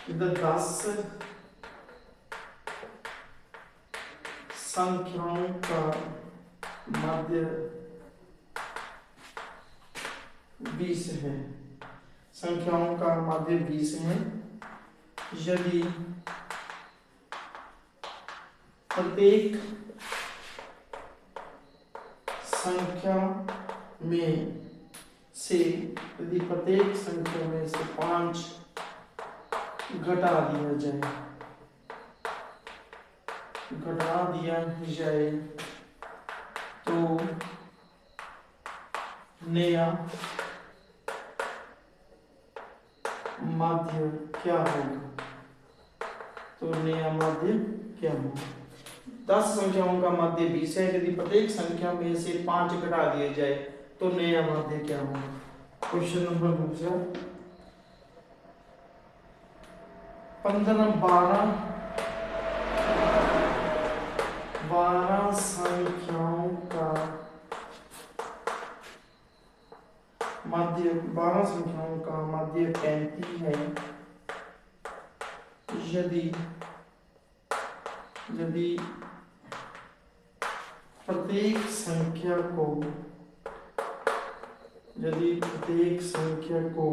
10 संख्याओं का मध्य 20 है। संख्याओं का मध्य 20 है यदि प्रत्येक संख्या में से 5 घटा दिया जाए तो नया माध्य क्या होगा? 10 संख्याओं का माध्य 20 है यदि प्रत्येक संख्या में से 5 घटा दिया जाए तो नया माध्य क्या होगा? क्वेश्चन नंबर दूसरा 12 संख्याओं का मध्य 35 है यदि प्रत्येक संख्या को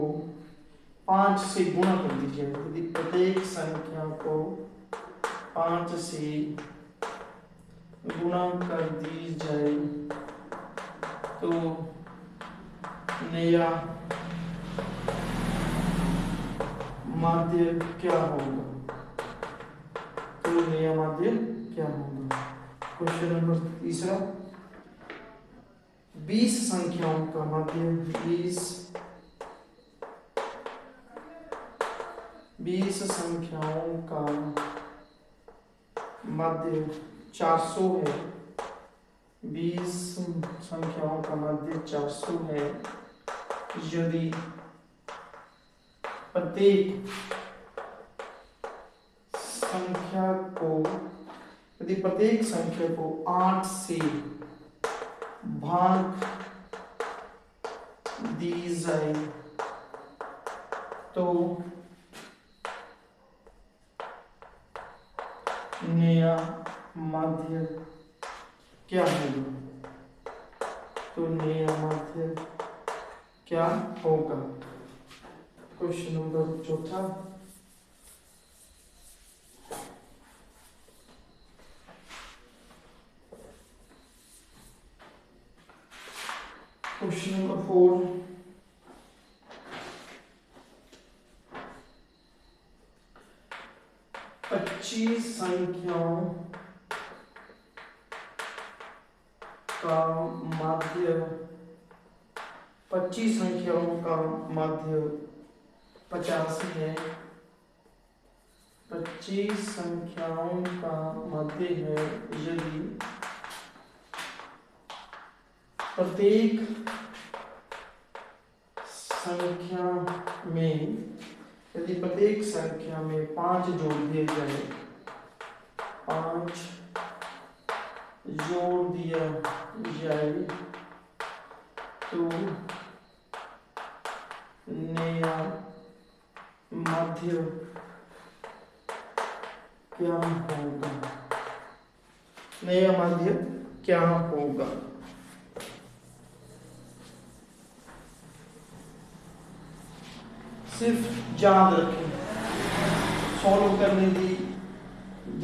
5 से गुणा कर दीजिए। यदि प्रत्येक संख्या को 5 से गुणा कर दी जाए तो नया माध्य क्या होगा? क्वेश्चन नंबर तीसरा 20 संख्याओं का मध्य 20 संख्याओं का मध्य 400 है। 20 संख्याओं का मध्य 400 है यदि प्रत्येक संख्या को 8 से भाग दी जाए तो नया माध्य क्या होगा? क्वेश्चन नंबर चौथा 4 25 संख्याओं का मध्य 50 है। 25 संख्याओं का मध्य है यदि प्रत्येक संख्या में 5 जोड़ दिए जाए तो नया माध्य क्या होगा? सिर्फ याद रखें, सॉल्व करने की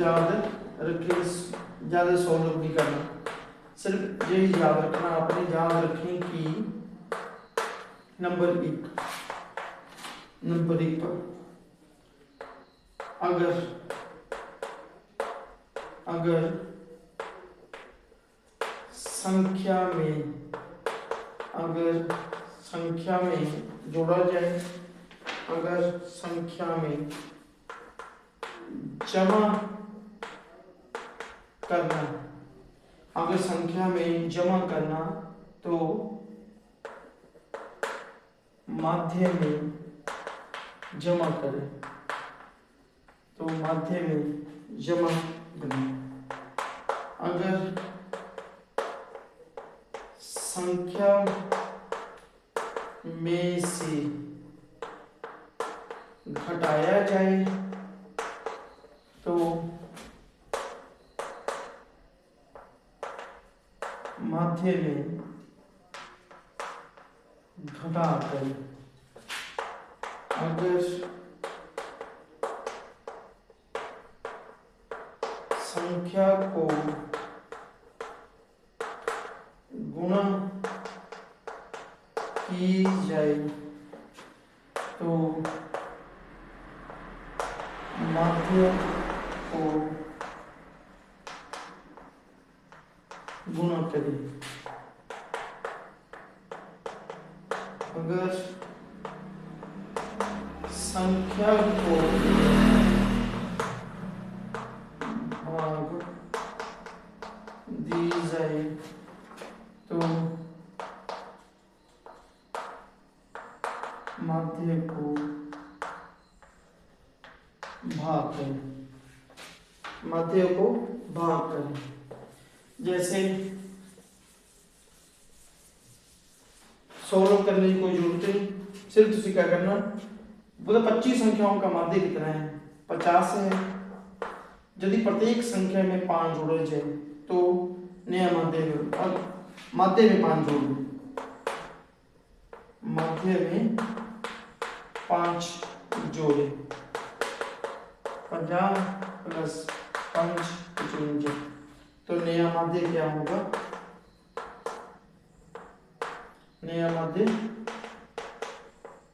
याद रखें, ज्यादा सॉल्व नहीं करना, सिर्फ यही याद रखना। आपने याद रखें कि नंबर एक पर अगर संख्या में जोड़ा जाए, अगर संख्या में जमा करना तो माध्य में जमा करें। अगर संख्या में से घटाया जाए माध्य में घटाकर अगर संख्या को गुणा की जाए तो माध्य को गुणा करें। अगर संख्या को भाग दी जाए तो माध्य को भाग करें। माध्य को भाग करें। जैसे सॉल्व करने की कोई जरूरत नहीं, सिर्फ तुझे क्या करना, बोले 25 संख्याओं का माध्य कितना है, 50 है। यदि प्रत्येक संख्या में 5 जोड़े जाए तो नया माध्य और माध्य में 5 जोड़ दो, माध्य में 5 जोड़े 50 प्लस 5 55, तो नया माध्य क्या होगा, नया माध्य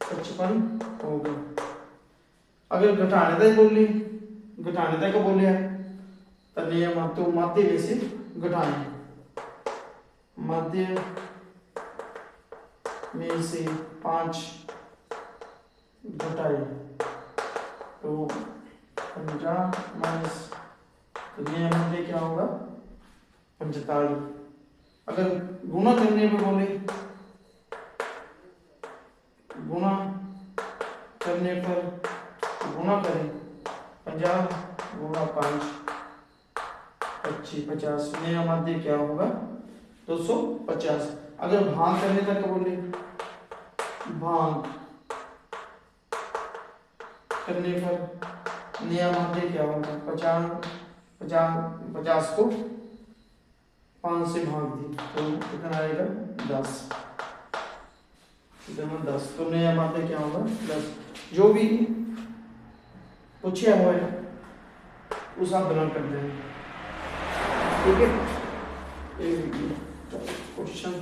55 होगा। अगर घटाने तक बोले तो नया माध्य माध्य में से घटाएं, माध्य में से 5 घटाए तो 50 माइनस, तो नया माध्य क्या होगा 45। अगर गुणा करने में बोले, गुणा करने पर गुणा करें 50 गुणा 5 25 50, नया माध्य क्या होगा 250। अगर भाग करने तक बोले, भाग करने पर नया माध्य क्या होगा 50 को 5 से भाग दी तो कितना आएगा 10, कितना 10, तो नया माध्य क्या होगा 10। जो भी पूछा हुआ है उस आप बना कर देंगे, ठीक है। क्वेश्चन